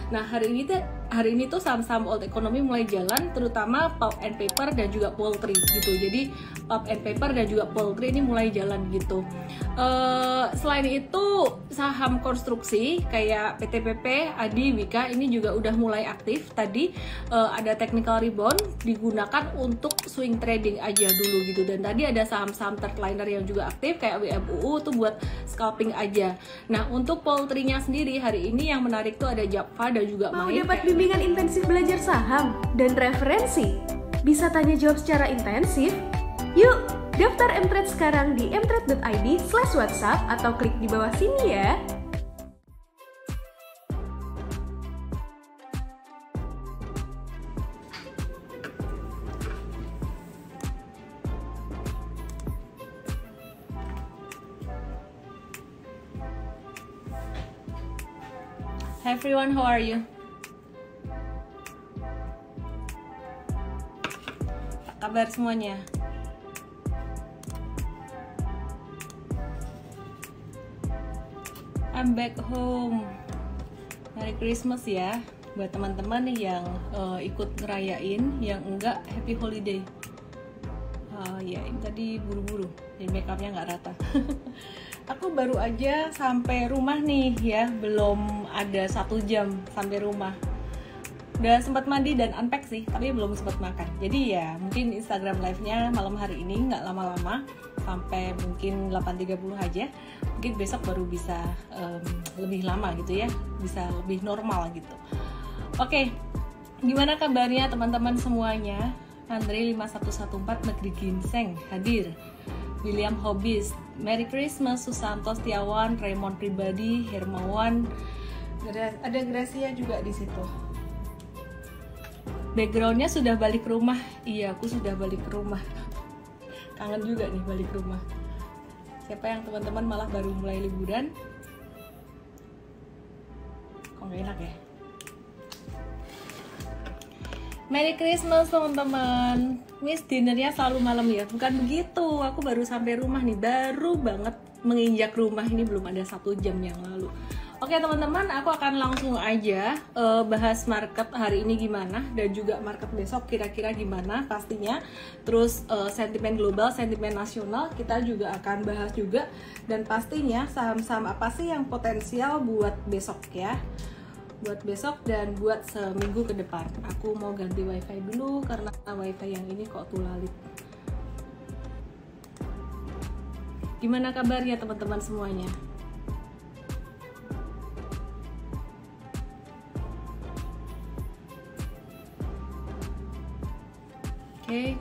Nah hari ini tuh saham-saham old economy mulai jalan, terutama pulp and paper dan juga poultry gitu. Jadi pulp and paper dan juga poultry ini mulai jalan gitu. Selain itu saham konstruksi kayak PTPP, Adi, Wika ini juga udah mulai aktif. Tadi ada technical rebound digunakan untuk swing trading aja dulu gitu. Dan tadi ada saham-saham third liner yang juga aktif kayak WMUU tuh buat scalping aja. Nah untuk poultry-nya sendiri hari ini yang menarik tuh ada Japfa dan juga Mau Main. dapat bimbingan intensif belajar saham dan referensi? Bisa tanya jawab secara intensif? Yuk, daftar Mtrade sekarang di mtrade.id/whatsapp atau klik di bawah sini ya. Hi everyone, how are you? Apa kabar semuanya? I'm back home. Merry Christmas ya buat teman-teman yang ikut ngerayain, yang enggak happy holiday. Ya ini tadi buru-buru, jadi makeupnya nggak rata. Aku baru aja sampai rumah nih ya, belum ada 1 jam sampai rumah. Udah sempat mandi dan unpack sih, tapi belum sempat makan. Jadi ya mungkin Instagram live-nya malam hari ini nggak lama-lama, sampai mungkin 8.30 aja. Mungkin besok baru bisa lebih lama gitu ya, bisa lebih normal gitu. Oke, gimana kabarnya teman-teman semuanya? Andre 5114 Negeri Ginseng hadir. William Hobis, Merry Christmas, Susanto Setiawan, Raymond Pribadi, Hermawan, ada Gracia juga di situ. Backgroundnya sudah balik rumah. Iya, aku sudah balik rumah. Kangen juga nih balik rumah. Siapa yang teman-teman malah baru mulai liburan? Kok gak enak ya? Merry Christmas teman-teman. Miss dinernya selalu malam ya? Bukan begitu, aku baru sampai rumah nih, baru banget menginjak rumah ini, belum ada 1 jam yang lalu. Oke teman-teman, aku akan langsung aja bahas market hari ini gimana, dan juga market besok kira-kira gimana pastinya. Terus sentimen global, sentimen nasional kita juga akan bahas juga, dan pastinya saham-saham apa sih yang potensial buat besok ya, buat besok dan buat seminggu ke depan. Aku mau ganti wifi dulu karena wifi yang ini kok tulalit. Gimana kabarnya teman-teman semuanya? Oke.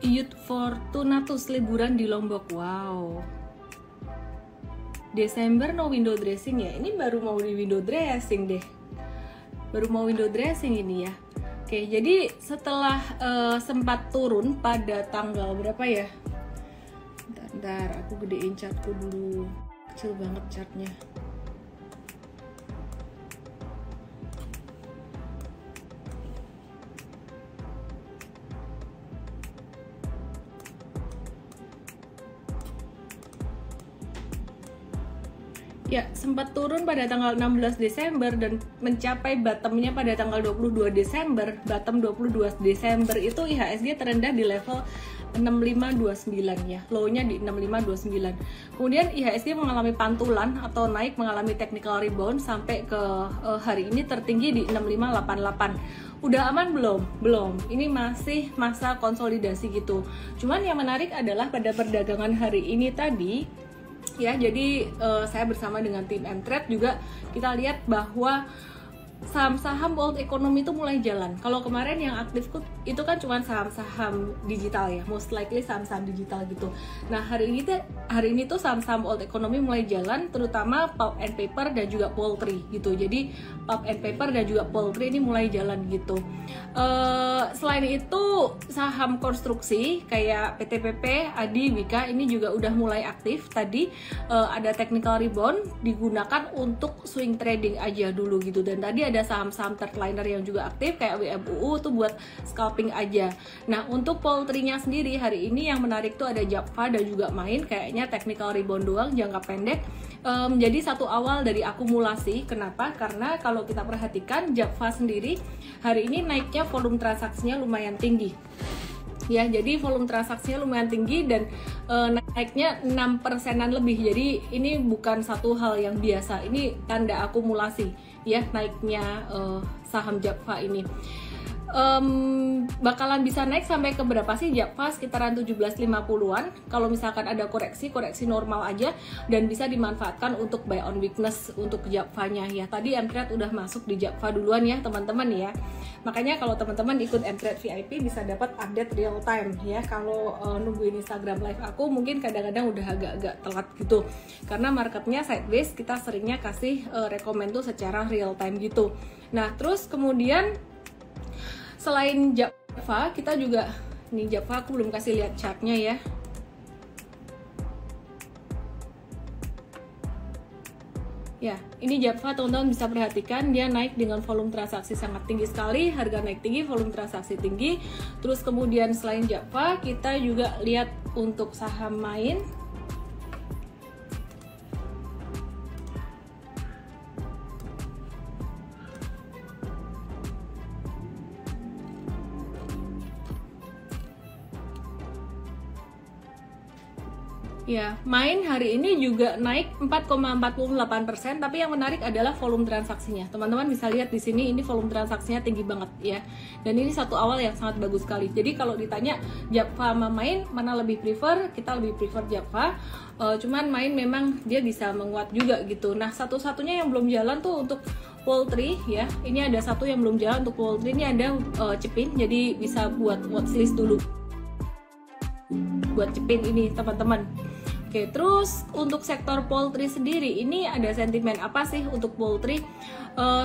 Youth Fortunatus liburan di Lombok. Wow. Desember no window dressing ya. Ini baru mau di window dressing deh. Baru mau window dressing ini ya. Oke, jadi setelah sempat turun pada tanggal berapa ya? Bentar, aku gedein chartku dulu. Kecil banget chartnya. Ya, sempat turun pada tanggal 16 Desember dan mencapai bottomnya pada tanggal 22 Desember. Bottom 22 Desember itu IHSG terendah di level 6529 ya, low-nya di 6529. Kemudian IHSG mengalami pantulan atau naik, mengalami technical rebound sampai ke hari ini tertinggi di 6588. Udah aman belum? Belum. Ini masih masa konsolidasi gitu. Cuman yang menarik adalah pada perdagangan hari ini tadi ya, jadi saya bersama dengan tim Mtrade juga kita lihat bahwa saham-saham old economy itu mulai jalan. Kalau kemarin yang aktif itu kan cuma saham-saham digital ya, most likely saham-saham digital gitu. Nah hari ini tuh saham-saham old economy mulai jalan, terutama pulp and paper dan juga poultry gitu. Jadi pulp and paper dan juga poultry ini mulai jalan gitu. Selain itu saham konstruksi kayak PTPP, Adi, Wika ini juga udah mulai aktif. Tadi ada technical rebound digunakan untuk swing trading aja dulu gitu. Dan tadi ada saham-saham third liner yang juga aktif kayak WMUU tuh buat scalping scalping aja. Nah, untuk poultry-nya sendiri hari ini yang menarik tuh ada Japfa dan juga Main, kayaknya technical rebound doang jangka pendek. Jadi satu awal dari akumulasi. Kenapa? Karena kalau kita perhatikan Japfa sendiri hari ini naiknya volume transaksinya lumayan tinggi. Ya, jadi volume transaksinya lumayan tinggi dan naiknya 6%-an lebih. Jadi ini bukan satu hal yang biasa. Ini tanda akumulasi ya naiknya saham Japfa ini. Bakalan bisa naik sampai ke berapa sih Japfa? Sekitaran 17.50-an. Kalau misalkan ada koreksi normal aja dan bisa dimanfaatkan untuk buy on weakness untuk Japfa-nya ya. Tadi Mtrade udah masuk di Japfa duluan ya teman-teman ya. Makanya kalau teman-teman ikut Mtrade VIP bisa dapat update real time ya. Kalau nungguin Instagram live aku mungkin kadang-kadang udah agak-agak telat gitu. Karena marketnya sideways, kita seringnya kasih rekomend tuh secara real time gitu. Nah, terus kemudian selain Japfa, kita juga, nih Japfa aku belum kasih lihat chartnya ya. Ya, ini Japfa teman-teman bisa perhatikan dia naik dengan volume transaksi sangat tinggi sekali, harga naik tinggi, volume transaksi tinggi. Terus kemudian selain Japfa, kita juga lihat untuk saham Main. Ya, Main hari ini juga naik 4,48%, tapi yang menarik adalah volume transaksinya. Teman-teman bisa lihat di sini ini volume transaksinya tinggi banget ya. Dan ini satu awal yang sangat bagus sekali. Jadi kalau ditanya Japfa sama Main mana lebih prefer, kita lebih prefer Japfa. Cuman Main memang dia bisa menguat juga gitu. Nah, satu-satunya yang belum jalan tuh untuk poultry ya. Ini ada satu yang belum jalan untuk poultry, ini ada Cepin. Jadi bisa buat watchlist dulu. Buat Cepin ini teman-teman. Oke, terus untuk sektor poultry sendiri ini ada sentimen apa sih untuk poultry?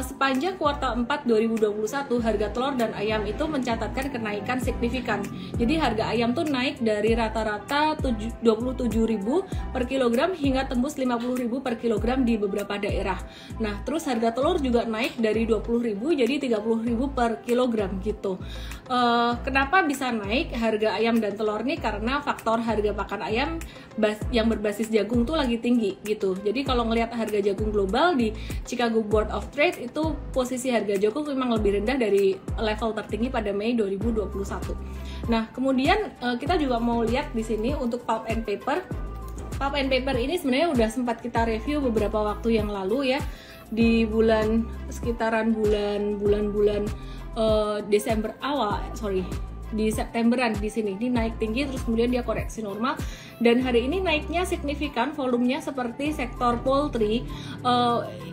Sepanjang kuartal 4 2021 harga telur dan ayam itu mencatatkan kenaikan signifikan. Jadi harga ayam tuh naik dari rata-rata 27.000 per kilogram hingga tembus 50.000 per kilogram di beberapa daerah. Nah, terus harga telur juga naik dari 20.000 jadi 30.000 per kilogram gitu. Kenapa bisa naik harga ayam dan telur nih? Karena faktor harga pakan ayam yang berbasis jagung tuh lagi tinggi gitu. Jadi kalau ngelihat harga jagung global di Chicago Board of Trade itu posisi harga jagung memang lebih rendah dari level tertinggi pada Mei 2021. Nah, kemudian kita juga mau lihat di sini untuk pulp and paper. Pulp and paper ini sebenarnya udah sempat kita review beberapa waktu yang lalu ya, di bulan sekitaran bulan Desember awal, di Septemberan di sini ini naik tinggi terus kemudian dia koreksi normal dan hari ini naiknya signifikan volumenya seperti sektor poultry.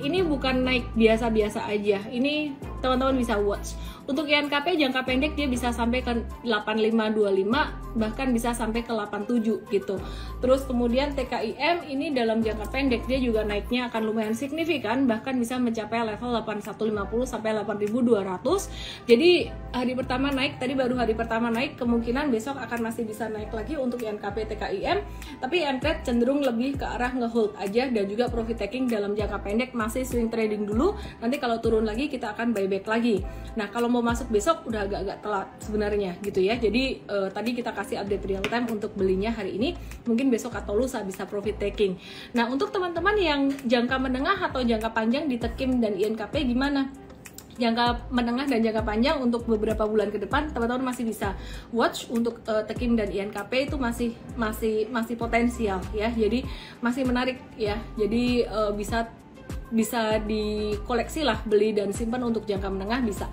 Ini bukan naik biasa-biasa aja, ini teman-teman bisa watch. Untuk INKP jangka pendek dia bisa sampai ke 8525 bahkan bisa sampai ke 87 gitu. Terus kemudian TKIM ini dalam jangka pendek dia juga naiknya akan lumayan signifikan bahkan bisa mencapai level 8150 sampai 8200. Jadi hari pertama naik, tadi baru hari pertama naik, kemungkinan besok akan masih bisa naik lagi untuk INKP TKIM, tapi Mtrade cenderung lebih ke arah ngehold aja dan juga profit taking dalam jangka pendek, masih swing trading dulu. Nanti kalau turun lagi kita akan buyback lagi. Nah, kalau mau masuk besok udah agak-agak telat sebenarnya gitu ya. Jadi tadi kita kasih update real time untuk belinya hari ini, mungkin besok atau lusa bisa profit taking. Nah, untuk teman-teman yang jangka menengah atau jangka panjang di TKIM dan INKP gimana? Jangka menengah dan jangka panjang untuk beberapa bulan ke depan teman-teman masih bisa watch untuk TKIM dan INKP itu masih potensial ya. Jadi masih menarik ya. Jadi bisa dikoleksi lah, beli dan simpan untuk jangka menengah bisa.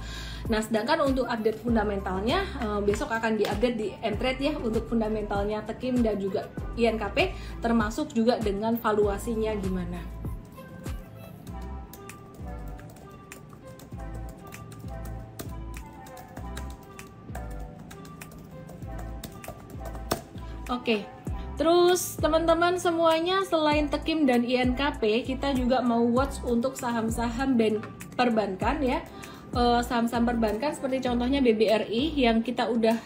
Nah, sedangkan untuk update fundamentalnya besok akan diupdate di Mtrade ya, untuk fundamentalnya TKIM dan juga INKP, termasuk juga dengan valuasinya gimana. Oke. Terus teman-teman semuanya, selain TKIM dan INKP, kita juga mau watch untuk saham-saham perbankan ya. Saham-saham perbankan seperti contohnya BBRI yang kita udah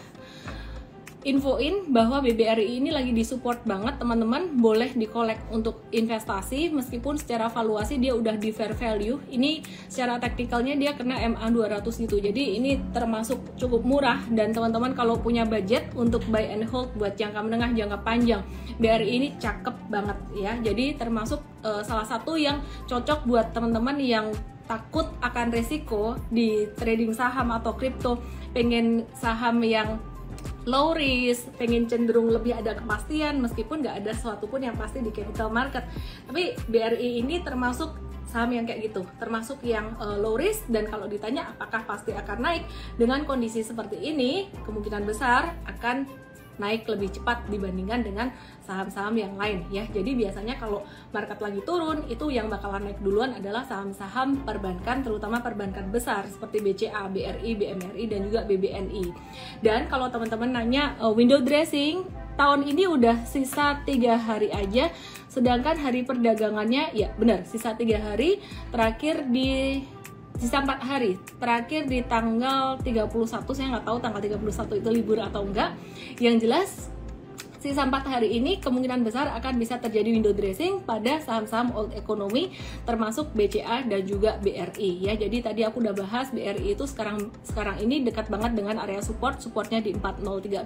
infoin bahwa BBRI ini lagi disupport banget teman-teman, boleh dikolek untuk investasi meskipun secara valuasi dia udah di fair value. Ini secara teknikalnya dia kena MA 200 gitu, jadi ini termasuk cukup murah. Dan teman-teman kalau punya budget untuk buy and hold buat jangka menengah, jangka panjang, BRI ini cakep banget ya. Jadi termasuk salah satu yang cocok buat teman-teman yang takut akan resiko di trading saham atau kripto, pengen saham yang low risk, pengen cenderung lebih ada kepastian meskipun nggak ada sesuatu pun yang pasti di capital market. Tapi BRI ini termasuk saham yang kayak gitu, termasuk yang low risk, dan kalau ditanya apakah pasti akan naik, dengan kondisi seperti ini kemungkinan besar akan naik lebih cepat dibandingkan dengan saham-saham yang lain ya. Jadi biasanya kalau market lagi turun, itu yang bakalan naik duluan adalah saham-saham perbankan, terutama perbankan besar seperti BCA, BRI, BMRI, dan juga BBNI. Dan kalau teman-teman nanya window dressing, tahun ini udah sisa 3 hari aja, sedangkan hari perdagangannya ya benar sisa 3 hari, terakhir di sisa 4 hari, terakhir di tanggal 31, saya nggak tahu tanggal 31 itu libur atau enggak. Yang jelas sisa 4 hari ini kemungkinan besar akan bisa terjadi window dressing pada saham-saham old economy termasuk BCA dan juga BRI ya. Jadi tadi aku udah bahas BRI itu sekarang ini dekat banget dengan area supportnya di 4030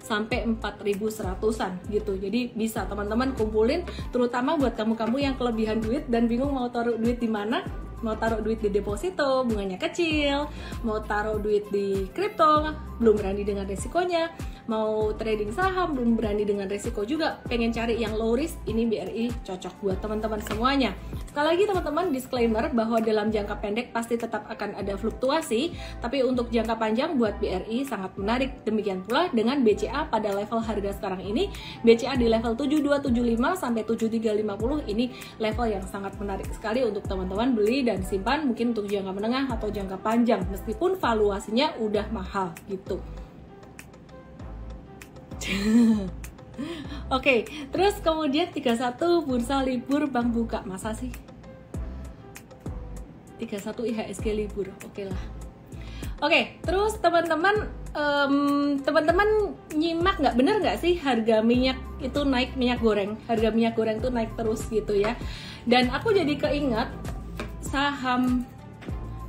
sampai 4100-an gitu. Jadi bisa teman-teman kumpulin, terutama buat kamu-kamu yang kelebihan duit dan bingung mau taruh duit di mana. Mau taruh duit di deposito, bunganya kecil, mau taruh duit di kripto, belum berani dengan resikonya, mau trading saham, belum berani dengan resiko juga, pengen cari yang low risk, ini BRI cocok buat teman-teman semuanya. Sekali lagi teman-teman, disclaimer bahwa dalam jangka pendek pasti tetap akan ada fluktuasi, tapi untuk jangka panjang buat BRI sangat menarik. Demikian pula dengan BCA pada level harga sekarang ini, BCA di level 7275 sampai 7350, ini level yang sangat menarik sekali untuk teman-teman beli dan simpan, mungkin untuk jangka menengah atau jangka panjang, meskipun valuasinya udah mahal gitu. Oke, terus kemudian 31 bursa libur bank buka, masa sih? 31 IHSG libur, oke lah. Oke, terus teman-teman nyimak nggak, bener nggak sih harga minyak itu naik, minyak goreng, harga minyak goreng itu naik terus gitu ya. Dan aku jadi keingat saham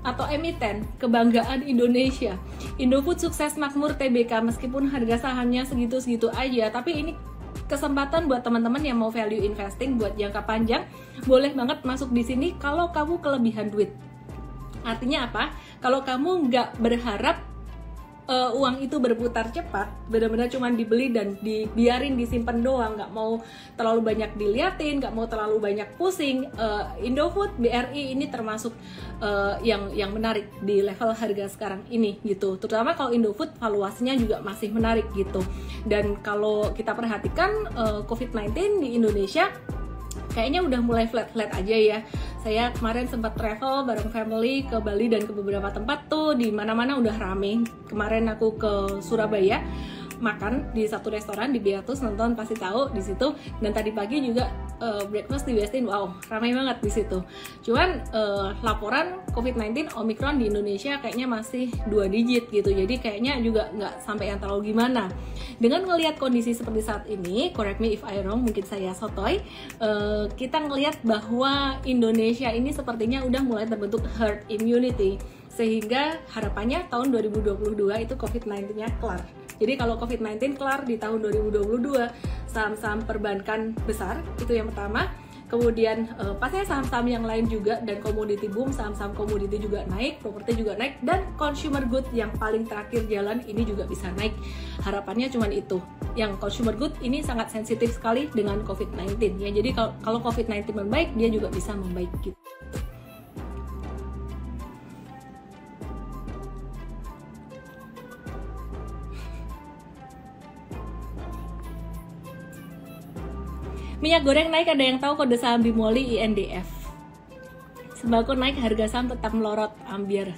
atau emiten kebanggaan Indonesia, Indofood Sukses Makmur Tbk, meskipun harga sahamnya segitu-segitu aja, tapi ini kesempatan buat teman-teman yang mau value investing buat jangka panjang, boleh banget masuk di sini kalau kamu kelebihan duit. Artinya apa? Kalau kamu nggak berharap uang itu berputar cepat, benar-benar cuma dibeli dan dibiarin disimpan doang, nggak mau terlalu banyak diliatin, nggak mau terlalu banyak pusing, Indofood, BRI ini termasuk yang menarik di level harga sekarang ini gitu. Terutama kalau Indofood valuasinya juga masih menarik gitu. Dan kalau kita perhatikan COVID-19 di Indonesia kayaknya udah mulai flat-flat aja ya. Saya kemarin sempat travel bareng family ke Bali dan ke beberapa tempat tuh, di mana-mana udah rame. Kemarin aku ke Surabaya, makan di satu restoran di Beatus, nonton pasti tahu di situ. Dan tadi pagi juga breakfast di Westin, wow, ramai banget di situ. Cuman laporan COVID-19 Omicron di Indonesia kayaknya masih 2 digit gitu. Jadi kayaknya juga nggak sampai yang terlalu gimana. Dengan ngelihat kondisi seperti saat ini, correct me if I wrong, mungkin saya sotoy, kita ngelihat bahwa Indonesia ini sepertinya udah mulai terbentuk herd immunity, sehingga harapannya tahun 2022 itu COVID-19-nya kelar. Jadi kalau COVID-19 kelar di tahun 2022, saham-saham perbankan besar, itu yang pertama. Kemudian pastinya saham-saham yang lain juga, dan komoditi boom, saham-saham komoditi juga naik, properti juga naik, dan consumer good yang paling terakhir jalan ini juga bisa naik. Harapannya cuma itu. Yang consumer good ini sangat sensitif sekali dengan COVID-19 ya. Jadi kalau COVID-19 membaik, dia juga bisa membaik gitu. Minyak goreng naik, ada yang tahu kode saham Bimoli INDF. Sembako naik, harga saham tetap melorot. Ambiar,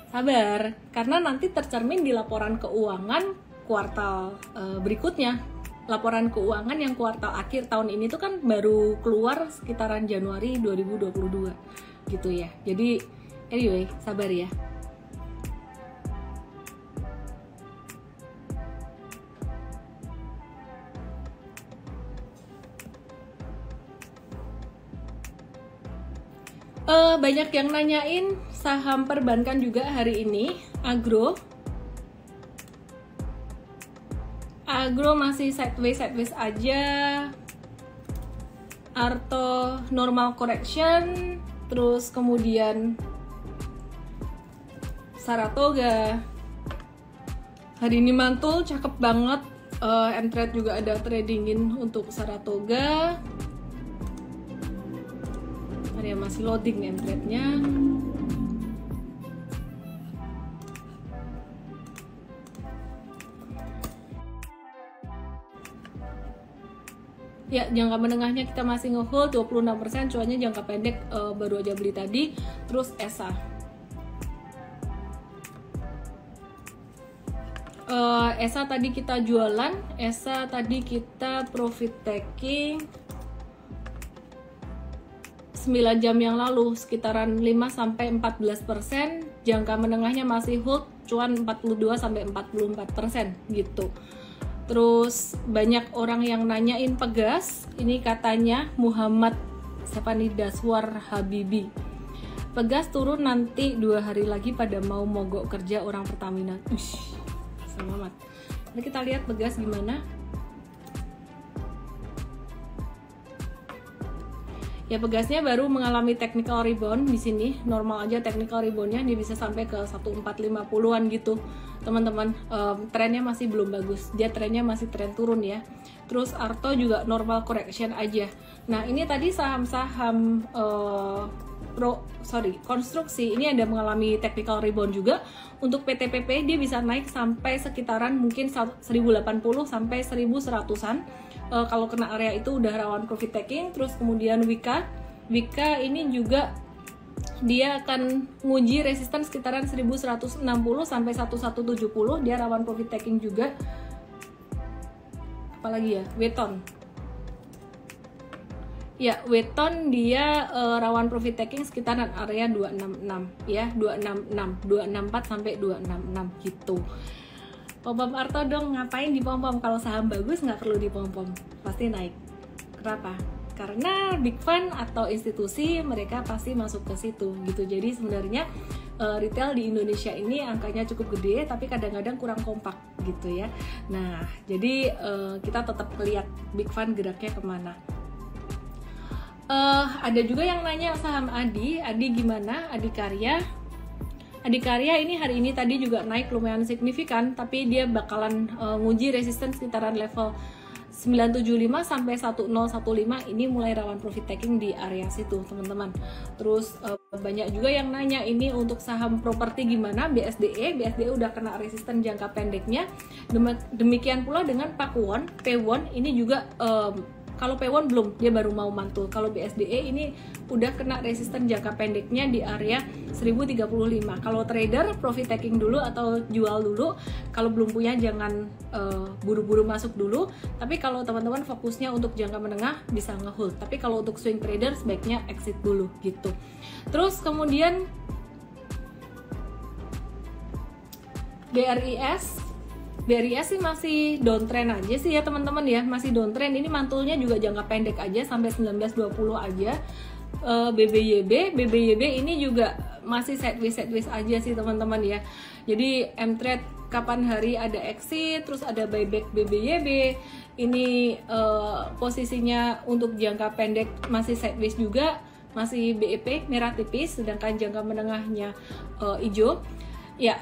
sabar. Karena nanti tercermin di laporan keuangan kuartal berikutnya. Laporan keuangan yang kuartal akhir tahun ini tuh kan baru keluar sekitaran Januari 2022 gitu ya. Jadi anyway, sabar ya. Banyak yang nanyain saham perbankan juga hari ini. Agro masih sideways aja. Arto normal correction, terus kemudian Saratoga hari ini mantul, cakep banget. Mtrade juga ada tradingin untuk Saratoga. Ada masih loading Mtrade-nya. Ya, jangka menengahnya kita masih ngehold 26%, cuannya jangka pendek baru aja beli tadi. Terus ESA. ESA tadi kita jualan, ESA tadi kita profit taking 9 jam yang lalu sekitaran 5-14%, jangka menengahnya masih hold cuan 42-44% gitu. Terus banyak orang yang nanyain Pegas, ini katanya Muhammad Stefani Daswar Habibi. Pegas turun nanti 2 hari lagi pada mau mogok kerja orang Pertamina. Selamat. Nah, kita lihat Pegas gimana. Ya, Pegasnya baru mengalami technical rebound di sini, normal aja technical reboundnya, dia bisa sampai ke 1450-an gitu, teman-teman. Trennya masih belum bagus, dia trennya masih tren turun ya. Terus Arto juga normal correction aja. Nah, ini tadi saham-saham konstruksi ini ada mengalami technical rebound juga. Untuk PTPP dia bisa naik sampai sekitaran mungkin 1080 sampai 1100-an. Kalau kena area itu udah rawan profit taking. Terus kemudian Wika ini juga dia akan nguji resisten sekitaran 1160 sampai 1170, dia rawan profit taking juga. Apalagi ya, Weton dia rawan profit taking sekitaran area 266 ya, 264 sampai 266 gitu. Pom-pom Arto dong, ngapain di pom-pom? Kalau saham bagus nggak perlu di pom-pom, pasti naik. Kenapa? Karena big fund atau institusi mereka pasti masuk ke situ gitu. Jadi sebenarnya retail di Indonesia ini angkanya cukup gede, tapi kadang-kadang kurang kompak gitu ya. Nah, jadi kita tetap lihat big fund geraknya kemana. Ada juga yang nanya saham Adi gimana? Adi Karya ini hari ini tadi juga naik lumayan signifikan, tapi dia bakalan nguji resisten sekitaran level 975 sampai 1015, ini mulai rawan profit taking di area situ, teman-teman. Terus banyak juga yang nanya ini untuk saham properti gimana? BSDE udah kena resisten jangka pendeknya. Demikian pula dengan Pakuwon, Pewon ini juga kalau Pewon belum, dia baru mau mantul. Kalau BSDE ini udah kena resisten jangka pendeknya di area 1035. Kalau trader profit taking dulu atau jual dulu. Kalau belum punya jangan buru-buru masuk dulu. Tapi kalau teman-teman fokusnya untuk jangka menengah bisa ngehold. Tapi kalau untuk swing trader sebaiknya exit dulu gitu. Terus kemudian BRIS sih masih downtrend aja sih ya teman-teman ya, masih downtrend. Ini mantulnya juga jangka pendek aja sampai 1920 aja. BBYB ini juga masih sideways aja sih teman-teman ya. Jadi Mtrade kapan hari ada exit, terus ada buyback BBYB. Ini posisinya untuk jangka pendek masih sideways juga, masih BEP merah tipis, sedangkan jangka menengahnya hijau. Ya,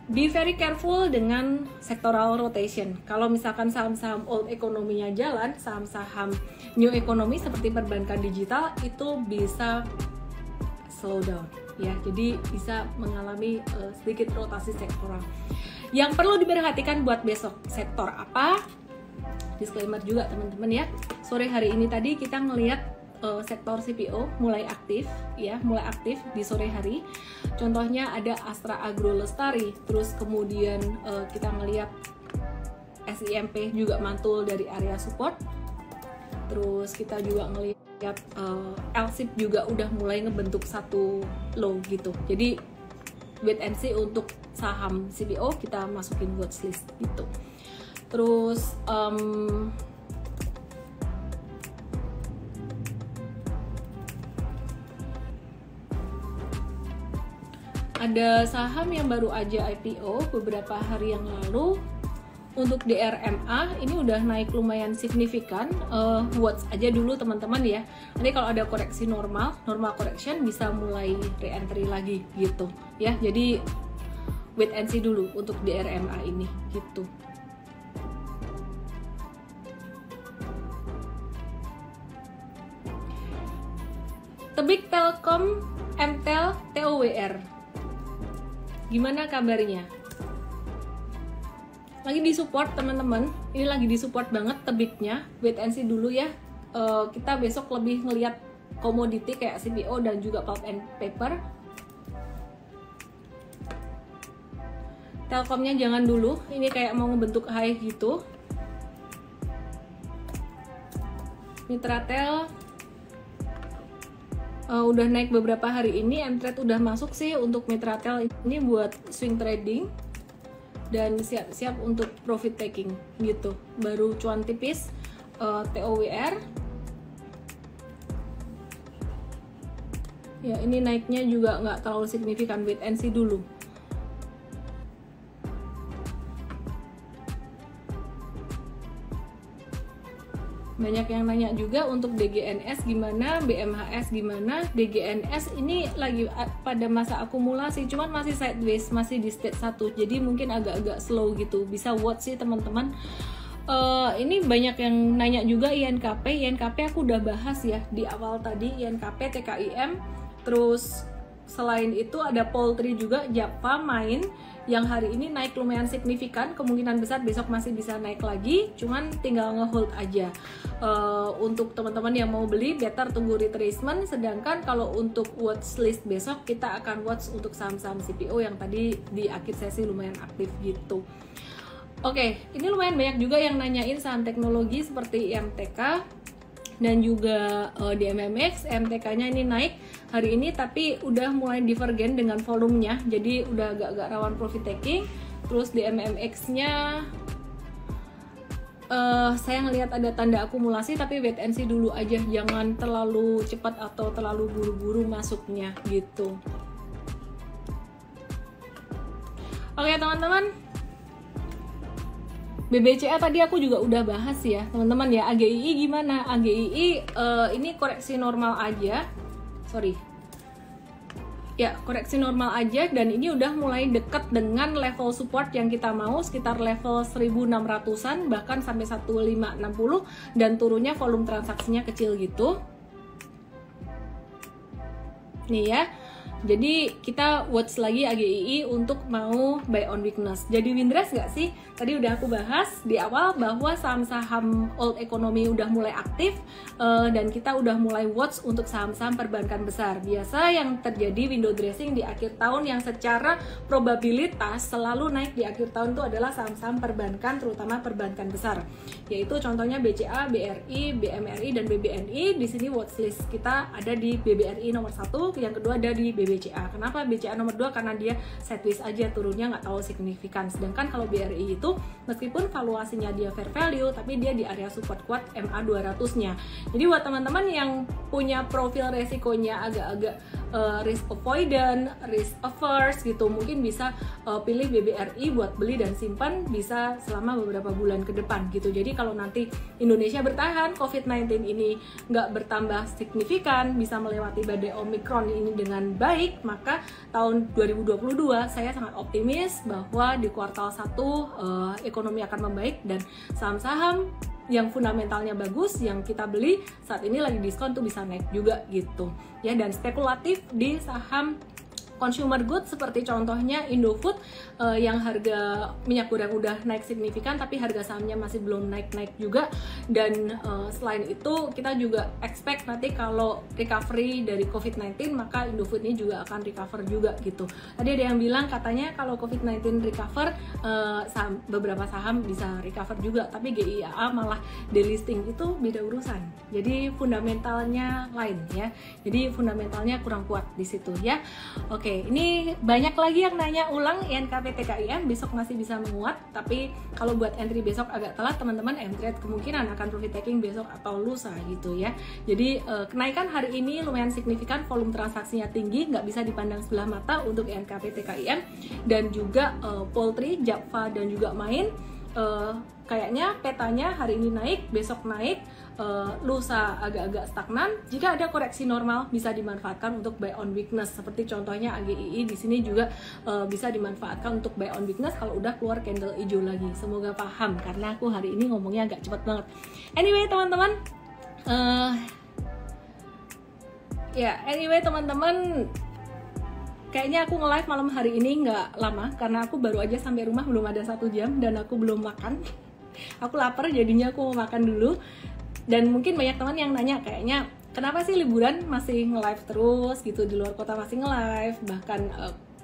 be very careful dengan sectoral rotation. Kalau misalkan saham-saham old ekonominya jalan, saham-saham new economy seperti perbankan digital itu bisa slow down ya. Jadi bisa mengalami sedikit rotasi sektoral. Yang perlu diperhatikan buat besok, sektor apa? Disclaimer juga teman-teman ya. Sore hari ini tadi kita ngelihat sektor CPO mulai aktif di sore hari. Contohnya ada Astra Agro Lestari, terus kemudian kita ngelihat SIMP juga mantul dari area support. Terus kita juga ngelihat LSIP juga udah mulai ngebentuk satu low gitu. Jadi wait and see untuk saham CPO, kita masukin watchlist gitu. Terus ada saham yang baru aja IPO beberapa hari yang lalu. Untuk DRMA ini udah naik lumayan signifikan. Watch aja dulu teman-teman ya. Nanti kalau ada koreksi normal correction bisa mulai re-entry lagi gitu ya. Jadi wait and see dulu untuk DRMA ini gitu. Tebik Telkom, MTEL, TOWR. Gimana kabarnya? Lagi disupport teman-teman, ini lagi disupport banget tebiknya. Wait and see dulu ya. Kita besok lebih ngelihat komoditi kayak CPO dan juga pulp and paper. Telkomnya jangan dulu, ini kayak mau ngebentuk high gitu. Mitratel udah naik beberapa hari ini, M-Trade udah masuk sih untuk Mitratel ini buat swing trading dan siap-siap untuk profit taking gitu. Baru cuan tipis. TOWR ya, ini naiknya juga nggak terlalu signifikan, wait and see dulu. Banyak yang nanya juga untuk DGNS gimana, BMHS gimana. DGNS ini lagi pada masa akumulasi, cuman masih sideways, masih di stage 1, jadi mungkin agak-agak slow gitu. Bisa watch sih teman-teman. Ini banyak yang nanya juga INKP aku udah bahas ya di awal tadi, INKP, TKIM. Terus selain itu ada poultry juga, Japa main yang hari ini naik lumayan signifikan, kemungkinan besar besok masih bisa naik lagi, cuman tinggal ngehold aja. Untuk teman-teman yang mau beli, better tunggu retracement. Sedangkan kalau untuk watch list besok, kita akan watch untuk saham-saham CPO yang tadi di akhir sesi lumayan aktif gitu. Oke, ini lumayan banyak juga yang nanyain saham teknologi seperti IMTK dan juga DMMX. MTK-nya ini naik hari ini tapi udah mulai divergen dengan volumenya, jadi udah agak-agak rawan profit taking. Terus DMMX-nya saya ngelihat ada tanda akumulasi, tapi wait and see dulu aja, jangan terlalu cepat atau terlalu buru-buru masuknya gitu. Oke teman-teman, BBCA tadi aku juga udah bahas ya teman-teman ya. AGII gimana? AGII ini koreksi normal aja, koreksi normal aja, dan ini udah mulai dekat dengan level support yang kita mau, sekitar level 1600-an bahkan sampai 1560, dan turunnya volume transaksinya kecil gitu nih ya. Jadi kita watch lagi AGII untuk mau buy on weakness. Jadi Windrest nggak sih? Tadi udah aku bahas di awal bahwa saham-saham old economy udah mulai aktif, dan kita udah mulai watch untuk saham-saham perbankan besar. Biasa yang terjadi window dressing di akhir tahun yang secara probabilitas selalu naik di akhir tahun itu adalah saham-saham perbankan, terutama perbankan besar. Yaitu contohnya BCA, BRI, BMRI, dan BBNI. Di sini watchlist kita ada di BBRI nomor 1, yang kedua ada di BCA. Kenapa BCA nomor 2? Karena dia sideways aja, turunnya nggak terlalu signifikan. Sedangkan kalau BRI itu meskipun valuasinya dia fair value, tapi dia di area support kuat MA 200-nya. Jadi buat teman-teman yang punya profil resikonya agak-agak risk avoidant, risk averse gitu, mungkin bisa pilih BBRI buat beli dan simpan bisa selama beberapa bulan ke depan gitu. Jadi kalau nanti Indonesia bertahan, COVID-19 ini nggak bertambah signifikan, bisa melewati badai Omicron ini dengan baik, maka tahun 2022 saya sangat optimis bahwa di kuartal 1 ekonomi akan membaik, dan saham-saham yang fundamentalnya bagus yang kita beli saat ini lagi diskon tuh bisa naik juga gitu ya. Dan spekulatif di saham consumer goods seperti contohnya Indofood yang harga minyak goreng udah naik signifikan tapi harga sahamnya masih belum naik-naik juga. Dan selain itu kita juga expect nanti kalau recovery dari COVID-19 maka Indofood ini juga akan recover juga gitu. Tadi ada yang bilang katanya kalau COVID-19 recover beberapa saham bisa recover juga, tapi GIAA malah delisting, itu beda urusan. Jadi fundamentalnya lain ya. Jadi fundamentalnya kurang kuat di situ ya. Oke. Oke, ini banyak lagi yang nanya ulang INKP TKIM besok masih bisa menguat, tapi kalau buat entry besok agak telat teman-teman, MTrade kemungkinan akan profit taking besok atau lusa gitu ya. Jadi kenaikan hari ini lumayan signifikan, volume transaksinya tinggi, nggak bisa dipandang sebelah mata untuk INKP TKIM, dan juga Poultry, Java dan juga Main. Kayaknya petanya hari ini naik, besok naik, lusa agak-agak stagnan. Jika ada koreksi normal bisa dimanfaatkan untuk buy on weakness, seperti contohnya AGII di sini juga bisa dimanfaatkan untuk buy on weakness kalau udah keluar candle hijau lagi. Semoga paham karena aku hari ini ngomongnya agak cepet banget. Anyway teman-teman, kayaknya aku nge-live malam hari ini nggak lama karena aku baru aja sampai rumah, belum ada 1 jam dan aku belum makan. Aku lapar jadinya aku mau makan dulu. Dan mungkin banyak teman yang nanya kayaknya kenapa sih liburan masih nge-live terus gitu, di luar kota masih nge-live, bahkan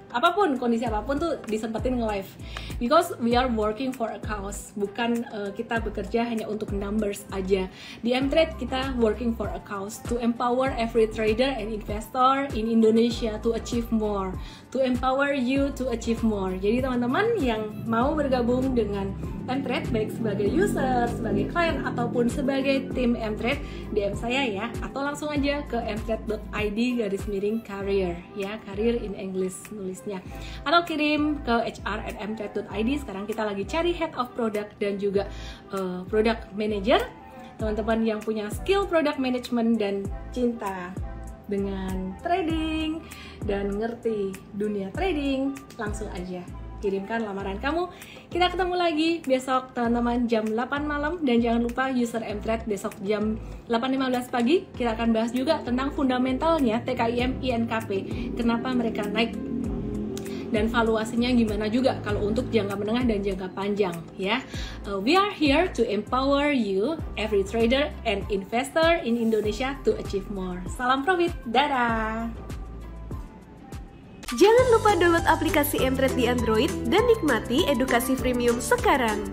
apapun, kondisi apapun tuh disempetin nge-live. Because we are working for a cause, bukan kita bekerja hanya untuk numbers aja. Di MTrade kita working for a cause, to empower every trader and investor in Indonesia to achieve more, to empower you to achieve more. Jadi teman-teman yang mau bergabung dengan MTrade baik sebagai user, sebagai klien ataupun sebagai tim MTrade, DM saya ya, atau langsung aja ke mtrade.id/career ya, career in English nulisnya, atau kirim ke hr@mtrade.id. Sekarang kita lagi cari head of product dan juga product manager. Teman-teman yang punya skill product management dan cinta dengan trading dan ngerti dunia trading, langsung aja kirimkan lamaran kamu. Kita ketemu lagi besok teman-teman jam 8 malam, dan jangan lupa user MTrade besok jam 8.15 pagi kita akan bahas juga tentang fundamentalnya TKIM INKP, kenapa mereka naik dan valuasinya gimana juga kalau untuk jangka menengah dan jangka panjang ya. We are here to empower you, every trader and investor in Indonesia to achieve more. Salam profit, dadah! Jangan lupa download aplikasi MTrade di Android dan nikmati edukasi premium sekarang.